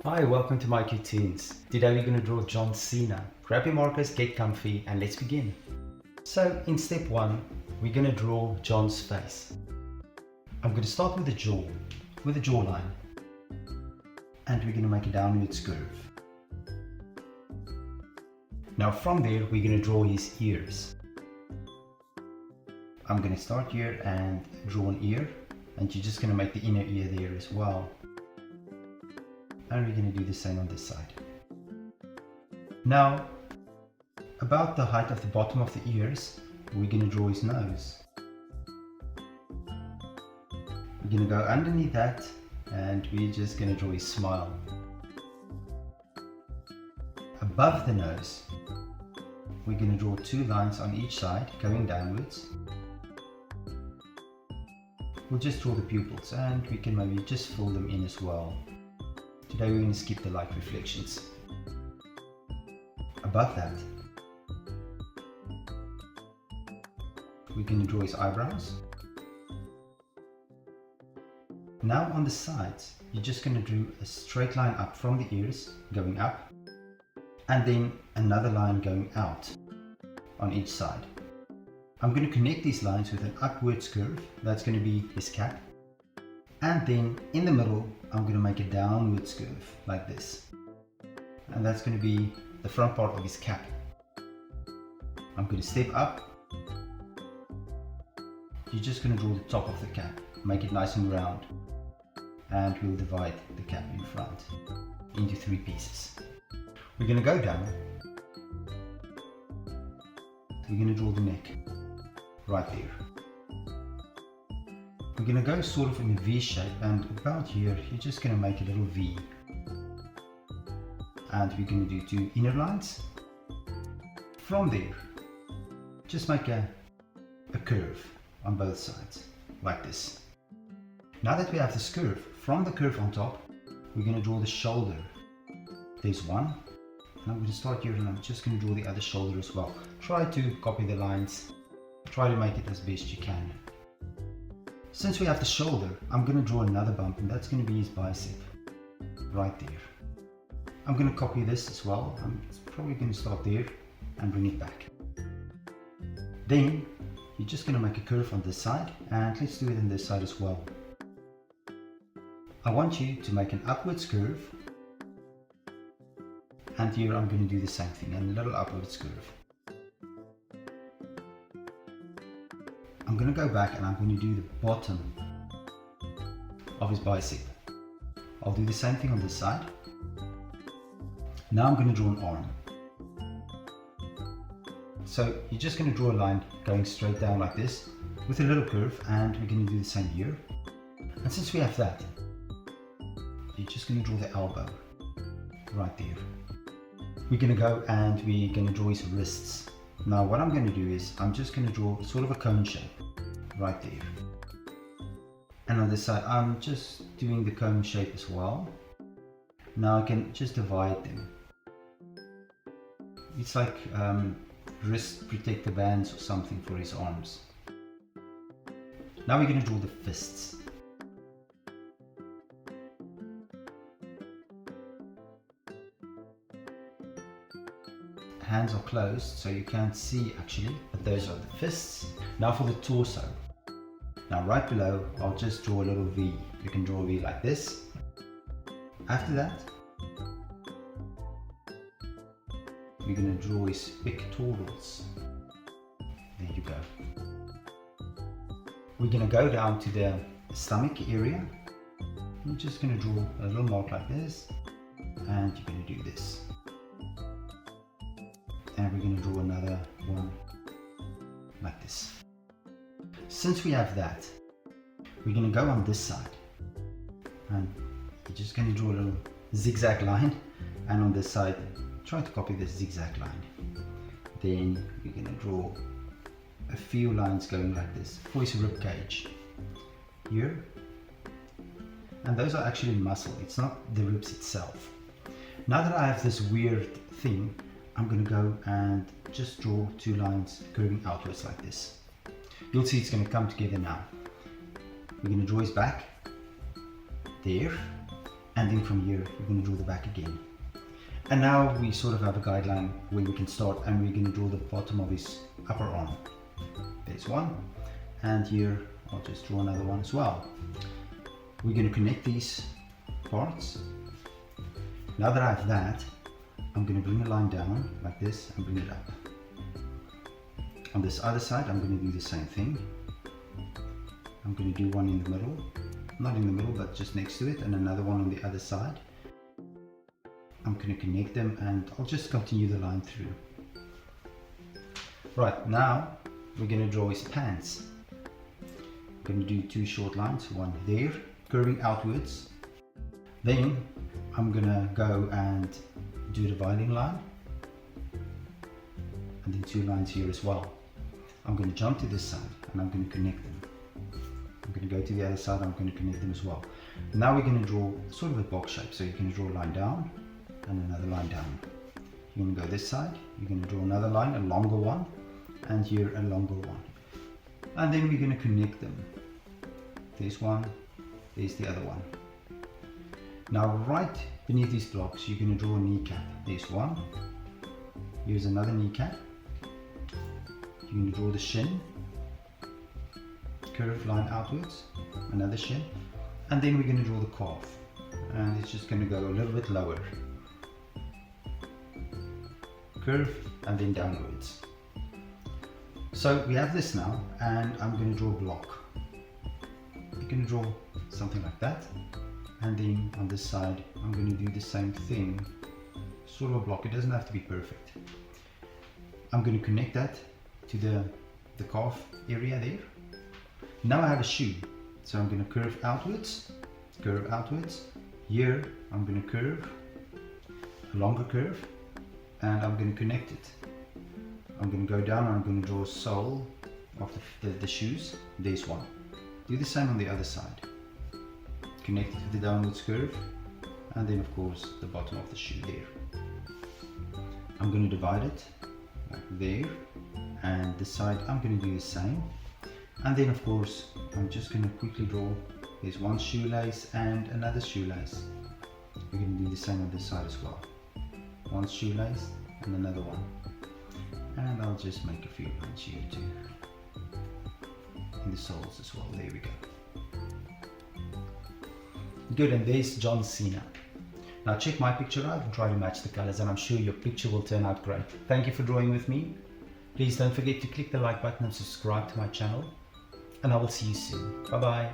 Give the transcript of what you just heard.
Hi, welcome to my toons. Today we're going to draw John Cena. Grab your markers, get comfy, and let's begin. So in step 1, we're going to draw John's face. I'm going to start with the jaw, with a jawline, and we're going to make a downwards curve. Now from there we're going to draw his ears. I'm going to start here and draw an ear, and you're just going to make the inner ear there as well. And we're going to do the same on this side. Now, about the height of the bottom of the ears, we're going to draw his nose. We're going to go underneath that, and we're just going to draw his smile. Above the nose, we're going to draw 2 lines on each side, going downwards. We'll just draw the pupils, and we can maybe just fill them in as well. Today we're going to skip the light reflections. Above that, we're going to draw his eyebrows. Now on the sides, you're just going to draw a straight line up from the ears, going up, and then another line going out on each side. I'm going to connect these lines with an upwards curve. That's going to be his cap. And then in the middle, I'm going to make a downwards curve like this. And that's going to be the front part of his cap. I'm going to step up. You're just going to draw the top of the cap. Make it nice and round. And we'll divide the cap in front into 3 pieces. We're going to go down. We're going to draw the neck right there. We're going to go sort of in a V shape, and about here you're just going to make a little V. And we're going to do 2 inner lines. From there, just make a curve on both sides, like this. Now that we have this curve, from the curve on top, we're going to draw the shoulder. There's one, and I'm going to start here, and I'm just going to draw the other shoulder as well. Try to copy the lines, try to make it as best you can. Since we have the shoulder, I'm going to draw another bump, and that's going to be his bicep, right there. I'm going to copy this as well. I'm probably going to start there and bring it back. Then, you're just going to make a curve on this side, and let's do it on this side as well. I want you to make an upwards curve, and here I'm going to do the same thing, a little upwards curve. I'm going to go back, and I'm going to do the bottom of his bicep. I'll do the same thing on this side. Now I'm going to draw an arm. So you're just going to draw a line going straight down like this with a little curve, and we're going to do the same here. And since we have that, you're just going to draw the elbow right there. We're going to go and we're going to draw his wrists. Now what I'm going to do is I'm just going to draw sort of a cone shape right there. And on this side I'm just doing the cone shape as well. Now I can just divide them. It's like wrist protector bands or something for his arms. Now we're going to draw the fists. Hands are closed, so you can't see actually, but those are the fists. Now for the torso. Now right below, I'll just draw a little V. You can draw a V like this. After that, we're going to draw his pectorals. There you go. We're going to go down to the stomach area. I'm just going to draw a little mark like this, and you're going to do this. And we're going to draw another one like this. Since we have that, we're going to go on this side, and you're just going to draw a little zigzag line, and on this side try to copy this zigzag line. Then we're going to draw a few lines going like this for his rib cage here, and those are actually muscle, it's not the ribs itself. Now that I have this weird thing, I'm going to go and just draw 2 lines curving outwards like this. You'll see it's going to come together now. We're going to draw his back there, and then from here we're going to draw the back again. And now we sort of have a guideline where we can start, and we're going to draw the bottom of his upper arm. There's one, and here I'll just draw another one as well. We're going to connect these parts. Now that I have that, I'm going to bring a line down like this and bring it up. On this other side I'm going to do the same thing. I'm going to do one in the middle, not in the middle but just next to it, and another one on the other side. I'm going to connect them, and I'll just continue the line through. Right, now we're going to draw his pants. I'm going to do two short lines, one there, curving outwards. Then I'm going to go and do a dividing line, and then two lines here as well. I'm going to jump to this side and I'm going to connect them. I'm going to go to the other side, I'm going to connect them as well. Now we're going to draw sort of a box shape, so you can draw a line down and another line down. You're going to go this side, you're going to draw another line, a longer one, and here a longer one. And then we're going to connect them. There's one, there's the other one. Now right beneath these blocks, you're going to draw a kneecap. There's one, here's another kneecap. You're going to draw the shin, curved line outwards, another shin, and then we're going to draw the calf. And it's just going to go a little bit lower. Curve and then downwards. So we have this now, and I'm going to draw a block. You're going to draw something like that, and then on this side I'm going to do the same thing, sort of a block. It doesn't have to be perfect. I'm going to connect that to the calf area there. Now I have a shoe, so I'm going to curve outwards. Here I'm going to curve, a longer curve, and I'm going to connect it. I'm going to go down and I'm going to draw a sole of the shoes. There's one. Do the same on the other side. Connect it to the downwards curve, and then of course the bottom of the shoe there. I'm going to divide it like there, and this side I'm going to do the same. And then of course I'm just going to quickly draw, there's one shoelace and another shoelace. We're going to do the same on this side as well. One shoelace and another one. And I'll just make a few lines here too, in the soles as well. There we go. Good, and there's John Cena. Now check my picture out and try to match the colors, and I'm sure your picture will turn out great. Thank you for drawing with me. Please don't forget to click the like button and subscribe to my channel, and I will see you soon. Bye bye.